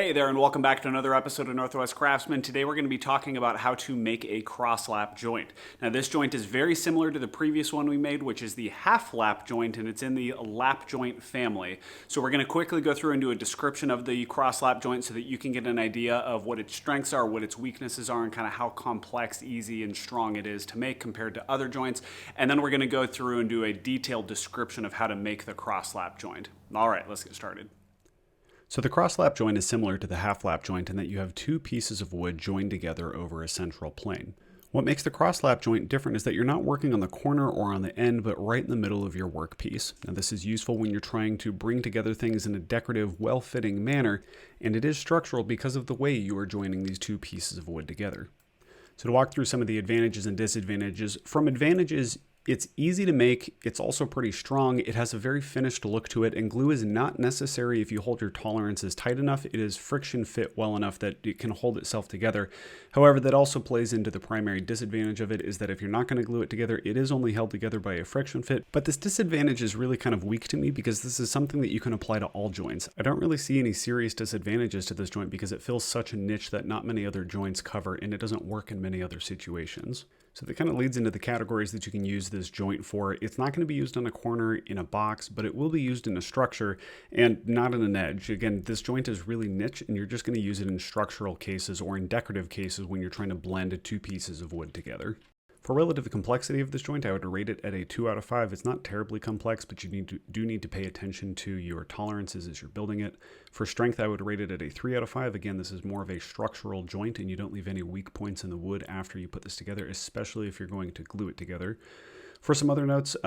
Hey there, and welcome back to another episode of Northwest Craftsman. Today we're going to be talking about how to make a cross-lap joint. Now this joint is very similar to the previous one we made, which is the half-lap joint, and it's in the lap joint family. So we're going to quickly go through and do a description of the cross-lap joint so that you can get an idea of what its strengths are, what its weaknesses are, and kind of how complex, easy, and strong it is to make compared to other joints. And then we're going to go through and do a detailed description of how to make the cross-lap joint. All right, let's get started. So the cross-lap joint is similar to the half-lap joint in that you have two pieces of wood joined together over a central plane. What makes the cross-lap joint different is that you're not working on the corner or on the end, but right in the middle of your workpiece. Now this is useful when you're trying to bring together things in a decorative, well-fitting manner, and it is structural because of the way you are joining these two pieces of wood together. So to walk through some of the advantages and disadvantages, from advantages, it's easy to make, it's also pretty strong, it has a very finished look to it, and glue is not necessary if you hold your tolerances tight enough. It is friction fit well enough that it can hold itself together. However, that also plays into the primary disadvantage of it is that if you're not going to glue it together, it is only held together by a friction fit. But this disadvantage is really kind of weak to me because this is something that you can apply to all joints. I don't really see any serious disadvantages to this joint because it fills such a niche that not many other joints cover, and it doesn't work in many other situations. So that kind of leads into the categories that you can use this joint for. It's not going to be used on a corner in a box, but it will be used in a structure and not in an edge. Again, this joint is really niche and you're just going to use it in structural cases or in decorative cases when you're trying to blend two pieces of wood together. For relative complexity of this joint, I would rate it at a 2 out of 5. It's not terribly complex, but you do need to pay attention to your tolerances as you're building it. For strength, I would rate it at a 3 out of 5. Again, this is more of a structural joint, and you don't leave any weak points in the wood after you put this together, especially if you're going to glue it together. For some other notes,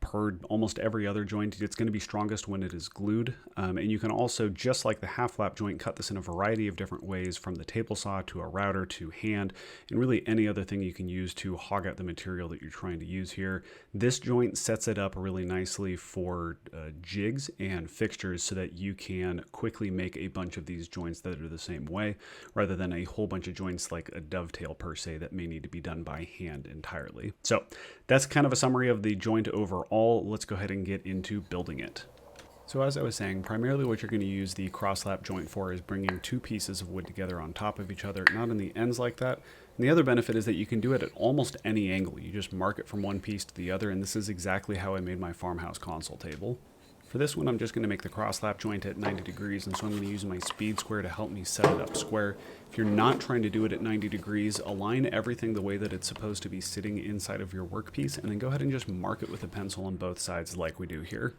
per almost every other joint, it's going to be strongest when it is glued. And you can also, just like the half-lap joint, cut this in a variety of different ways, from the table saw to a router to hand, and really any other thing you can use to hog out the material that you're trying to use here. This joint sets it up really nicely for jigs and fixtures so that you can quickly make a bunch of these joints that are the same way, rather than a whole bunch of joints like a dovetail per se that may need to be done by hand entirely. So that's kind of a summary of the joint overall. Let's go ahead and get into building it. So as I was saying, primarily what you're going to use the cross-lap joint for is bringing two pieces of wood together on top of each other, not in the ends like that. And the other benefit is that you can do it at almost any angle. You just mark it from one piece to the other, and this is exactly how I made my farmhouse console table. For this one, I'm just going to make the cross-lap joint at 90 degrees, and so I'm going to use my speed square to help me set it up square. If you're not trying to do it at 90 degrees, align everything the way that it's supposed to be sitting inside of your workpiece, and then go ahead and just mark it with a pencil on both sides like we do here.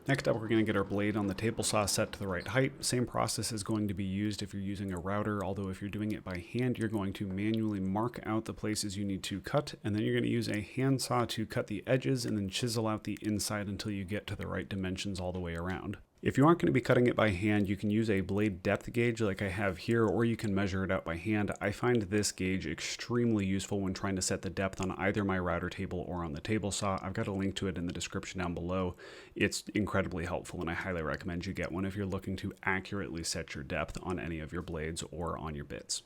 Next up, we're going to get our blade on the table saw set to the right height. Same process is going to be used if you're using a router, although if you're doing it by hand, you're going to manually mark out the places you need to cut, and then you're going to use a hand saw to cut the edges and then chisel out the inside until you get to the right dimensions all the way around. If you aren't going to be cutting it by hand, you can use a blade depth gauge like I have here, or you can measure it out by hand. I find this gauge extremely useful when trying to set the depth on either my router table or on the table saw. I've got a link to it in the description down below. It's incredibly helpful, and I highly recommend you get one if you're looking to accurately set your depth on any of your blades or on your bits.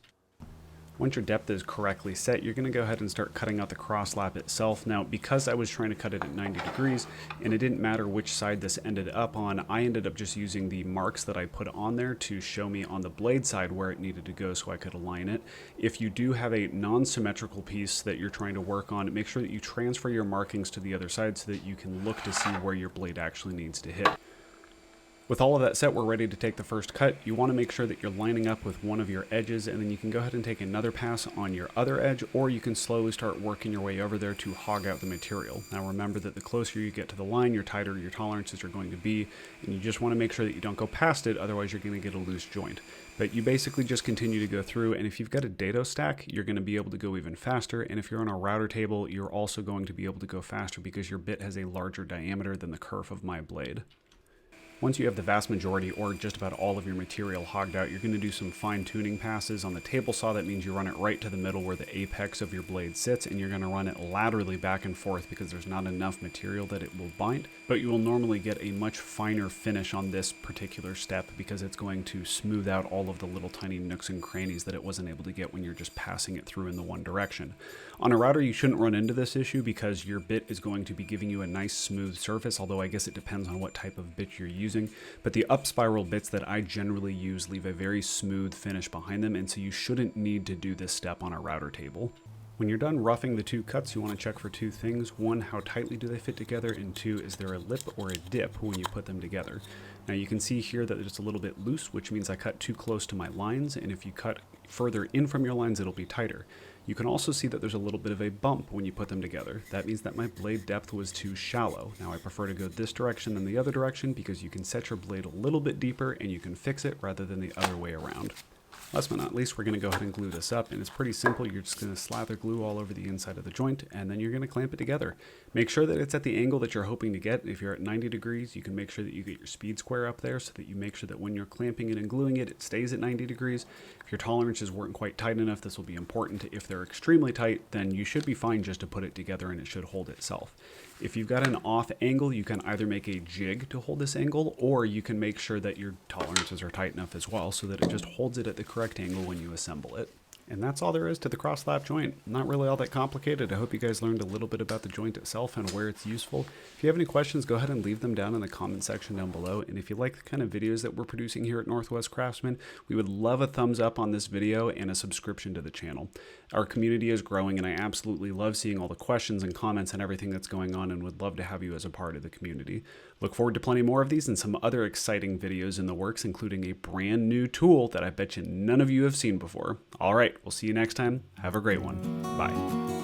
Once your depth is correctly set, you're going to go ahead and start cutting out the cross lap itself. Now, because I was trying to cut it at 90 degrees, and it didn't matter which side this ended up on, I ended up just using the marks that I put on there to show me on the blade side where it needed to go so I could align it. If you do have a non-symmetrical piece that you're trying to work on, make sure that you transfer your markings to the other side so that you can look to see where your blade actually needs to hit. With all of that set, we're ready to take the first cut. You want to make sure that you're lining up with one of your edges, and then you can go ahead and take another pass on your other edge, or you can slowly start working your way over there to hog out the material. Now remember that the closer you get to the line, your tighter your tolerances are going to be, and you just want to make sure that you don't go past it, otherwise you're going to get a loose joint. But you basically just continue to go through, and if you've got a dado stack, you're going to be able to go even faster, and if you're on a router table, you're also going to be able to go faster because your bit has a larger diameter than the kerf of my blade. Once you have the vast majority or just about all of your material hogged out, you're going to do some fine-tuning passes on the table saw. That means you run it right to the middle where the apex of your blade sits, and you're going to run it laterally back and forth because there's not enough material that it will bind. But you will normally get a much finer finish on this particular step because it's going to smooth out all of the little tiny nooks and crannies that it wasn't able to get when you're just passing it through in the one direction. On a router, you shouldn't run into this issue because your bit is going to be giving you a nice smooth surface, although I guess it depends on what type of bit you're using. using, but the up spiral bits that I generally use leave a very smooth finish behind them, and so you shouldn't need to do this step on a router table. When you're done roughing the two cuts, you want to check for two things. One, how tightly do they fit together? And two, is there a lip or a dip when you put them together? Now you can see here that it's a little bit loose, which means I cut too close to my lines, and if you cut further in from your lines, it'll be tighter. You can also see that there's a little bit of a bump when you put them together. That means that my blade depth was too shallow. Now I prefer to go this direction than the other direction because you can set your blade a little bit deeper and you can fix it rather than the other way around. Last but not least, we're going to go ahead and glue this up, and it's pretty simple. You're just going to slather glue all over the inside of the joint, and then you're going to clamp it together. Make sure that it's at the angle that you're hoping to get. If you're at 90 degrees, you can make sure that you get your speed square up there so that you make sure that when you're clamping it and gluing it, it stays at 90 degrees. If your tolerances weren't quite tight enough, this will be important. If they're extremely tight, then you should be fine just to put it together and it should hold itself. If you've got an off angle, you can either make a jig to hold this angle, or you can make sure that your tolerances are tight enough as well so that it just holds it at the correct angle when you assemble it. And that's all there is to the cross lap joint. Not really all that complicated. I hope you guys learned a little bit about the joint itself and where it's useful. If you have any questions, go ahead and leave them down in the comment section down below. And if you like the kind of videos that we're producing here at Northwest Craftsman, we would love a thumbs up on this video and a subscription to the channel. Our community is growing, and I absolutely love seeing all the questions and comments and everything that's going on, and would love to have you as a part of the community. Look forward to plenty more of these and some other exciting videos in the works, including a brand new tool that I bet you none of you have seen before. All right, we'll see you next time. Have a great one. Bye.